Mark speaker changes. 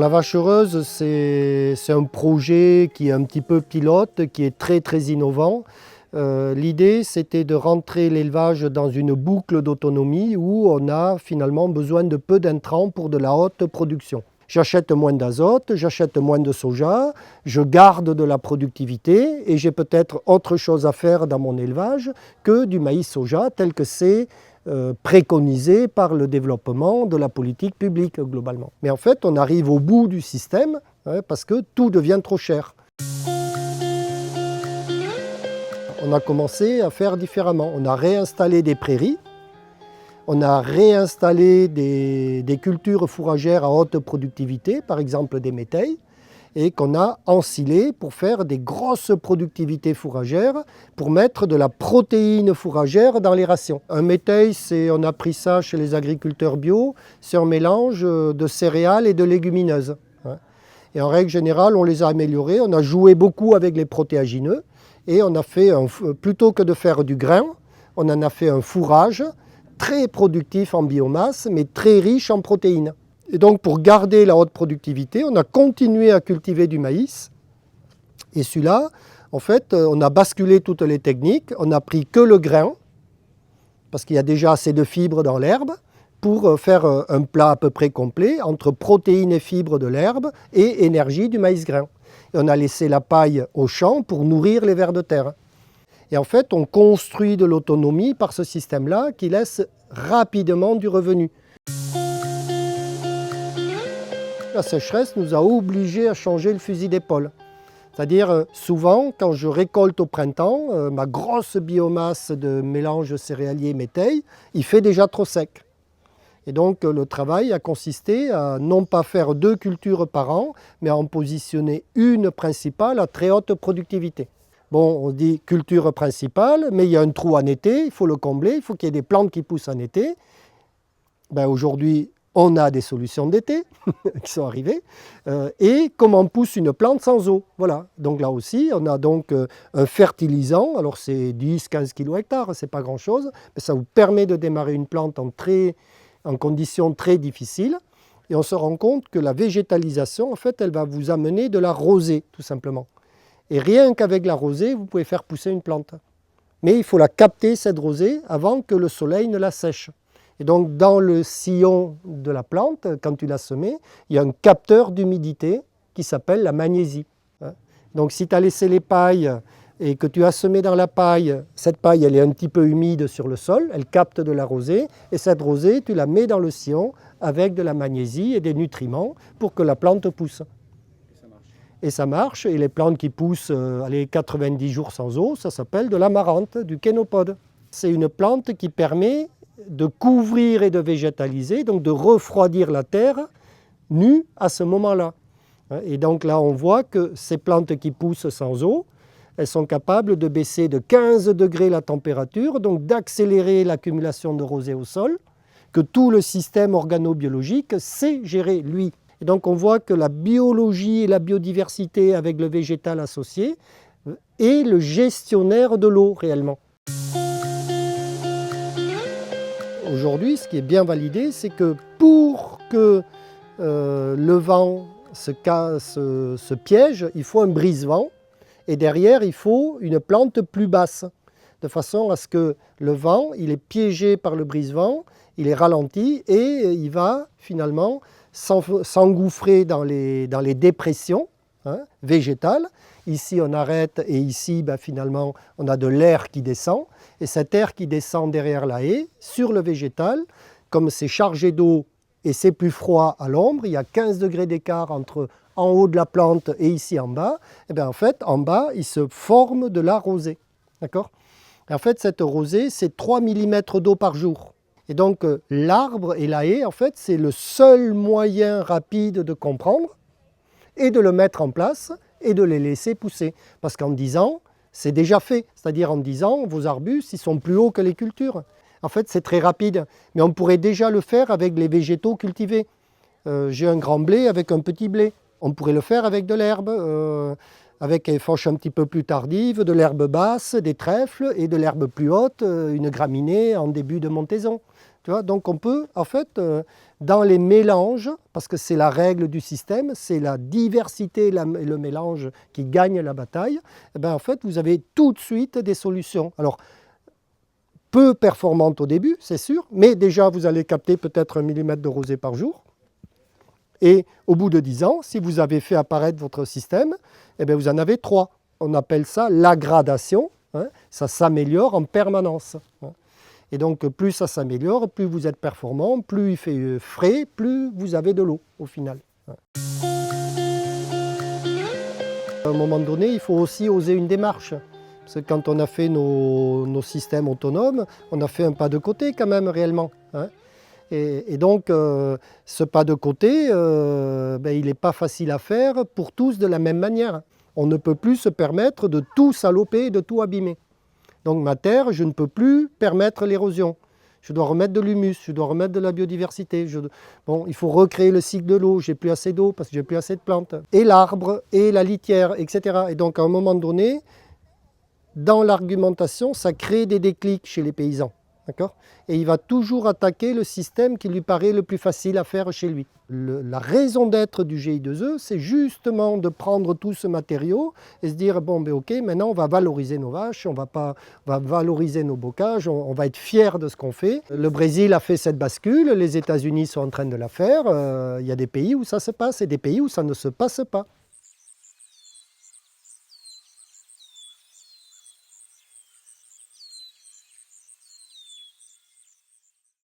Speaker 1: la vache heureuse, c'est un projet qui est un petit peu pilote, qui est très innovant. L'idée, c'était de rentrer l'élevage dans une boucle d'autonomie où on a finalement besoin de peu d'intrants pour de la haute production. J'achète moins d'azote, j'achète moins de soja, je garde de la productivité et j'ai peut-être autre chose à faire dans mon élevage que du maïs soja tel que c'est préconisé par le développement de la politique publique globalement. Mais en fait, on arrive au bout du système parce que tout devient trop cher. On a commencé à faire différemment. On a réinstallé des prairies, on a réinstallé des cultures fourragères à haute productivité, par exemple des métailles, et qu'on a ensilé pour faire des grosses productivités fourragères, pour mettre de la protéine fourragère dans les rations. Un métail, on a pris ça chez les agriculteurs bio, c'est un mélange de céréales et de légumineuses. Et en règle générale, on les a améliorés, on a joué beaucoup avec les protéagineux, et on a fait, plutôt que de faire du grain, on en a fait un fourrage très productif en biomasse, mais très riche en protéines. Et donc pour garder la haute productivité, on a continué à cultiver du maïs. Et celui-là, en fait, on a basculé toutes les techniques, on n'a pris que le grain, parce qu'il y a déjà assez de fibres dans l'herbe, pour faire un plat à peu près complet entre protéines et fibres de l'herbe et énergie du maïs grain. Et on a laissé la paille au champ pour nourrir les vers de terre. Et en fait, on construit de l'autonomie par ce système-là qui laisse rapidement du revenu. La sécheresse nous a obligés à changer le fusil d'épaule. C'est-à-dire, souvent, quand je récolte au printemps, ma grosse biomasse de mélange céréalier métail, il fait déjà trop sec. Et donc, le travail a consisté à non pas faire 2 cultures par an, mais à en positionner une principale à très haute productivité. Bon, on dit culture principale, mais il y a un trou en été, il faut le combler, il faut qu'il y ait des plantes qui poussent en été. Aujourd'hui, on a des solutions d'été qui sont arrivées. Et comment pousse une plante sans eau? Voilà. Donc là aussi, on a donc un fertilisant. Alors c'est 10-15 kg/hectare, c'est pas grand-chose, mais ça vous permet de démarrer une plante en conditions très difficiles. Et on se rend compte que la végétalisation, en fait, elle va vous amener de la rosée, tout simplement. Et rien qu'avec la rosée, vous pouvez faire pousser une plante. Mais il faut la capter, cette rosée, avant que le soleil ne la sèche. Et donc, dans le sillon de la plante, quand tu l'as semée, il y a un capteur d'humidité qui s'appelle la magnésie. Donc, si tu as laissé les pailles et que tu as semé dans la paille, cette paille, elle est un petit peu humide sur le sol, elle capte de la rosée, et cette rosée, tu la mets dans le sillon avec de la magnésie et des nutriments pour que la plante pousse. Et ça marche, et les plantes qui poussent 90 jours sans eau, ça s'appelle de l'amarante, du kénopode. C'est une plante qui permet de couvrir et de végétaliser, donc de refroidir la terre nue à ce moment-là. Et donc là, on voit que ces plantes qui poussent sans eau, elles sont capables de baisser de 15 degrés la température, donc d'accélérer l'accumulation de rosée au sol, que tout le système organobiologique sait gérer, lui. Et donc on voit que la biologie et la biodiversité avec le végétal associé est le gestionnaire de l'eau réellement. Aujourd'hui, ce qui est bien validé, c'est que pour que le vent se piège, il faut un brise-vent et derrière, il faut une plante plus basse, de façon à ce que le vent, il est piégé par le brise-vent, il est ralenti et il va finalement s'engouffrer dans les dépressions végétales. Ici, on arrête et ici, finalement, on a de l'air qui descend. Et cet air qui descend derrière la haie, sur le végétal, comme c'est chargé d'eau et c'est plus froid à l'ombre, il y a 15 degrés d'écart entre en haut de la plante et ici en bas, et bien en fait, en bas, il se forme de la rosée. D'accord ? En fait, cette rosée, c'est 3 mm d'eau par jour. Et donc, l'arbre et la haie, en fait, c'est le seul moyen rapide de comprendre et de le mettre en place et de les laisser pousser. Parce qu'en 10 ans, c'est déjà fait. C'est-à-dire en 10 ans, vos arbustes, ils sont plus hauts que les cultures. En fait, c'est très rapide. Mais on pourrait déjà le faire avec les végétaux cultivés. J'ai un grand blé avec un petit blé. On pourrait le faire avec de l'herbe, avec des fauches un petit peu plus tardives, de l'herbe basse, des trèfles et de l'herbe plus haute, une graminée en début de montaison. Tu vois, donc on peut en fait dans les mélanges, parce que c'est la règle du système, c'est la diversité et le mélange qui gagnent la bataille, et bien en fait vous avez tout de suite des solutions. Alors, peu performantes au début, c'est sûr, mais déjà vous allez capter peut-être 1 millimètre de rosée par jour. Et au bout de 10 ans, si vous avez fait apparaître votre système, eh bien vous en avez 3. On appelle ça la gradation, hein, ça s'améliore en permanence. Hein. Et donc plus ça s'améliore, plus vous êtes performant, plus il fait frais, plus vous avez de l'eau au final. Hein. À un moment donné, il faut aussi oser une démarche. Parce que quand on a fait nos systèmes autonomes, on a fait un pas de côté quand même réellement. Hein. Et donc, ce pas de côté, il n'est pas facile à faire pour tous de la même manière. On ne peut plus se permettre de tout saloper et de tout abîmer. Donc ma terre, je ne peux plus permettre l'érosion. Je dois remettre de l'humus, je dois remettre de la biodiversité. Bon, il faut recréer le cycle de l'eau, j'ai plus assez d'eau parce que j'ai plus assez de plantes. Et l'arbre, et la litière, etc. Et donc à un moment donné, dans l'argumentation, ça crée des déclics chez les paysans. Et il va toujours attaquer le système qui lui paraît le plus facile à faire chez lui. La raison d'être du GI2E, c'est justement de prendre tout ce matériau et se dire, bon, ben ok, maintenant on va valoriser nos vaches, on va valoriser nos bocages, on va être fiers de ce qu'on fait. Le Brésil a fait cette bascule, les États-Unis sont en train de la faire, il y a des pays où ça se passe et des pays où ça ne se passe pas.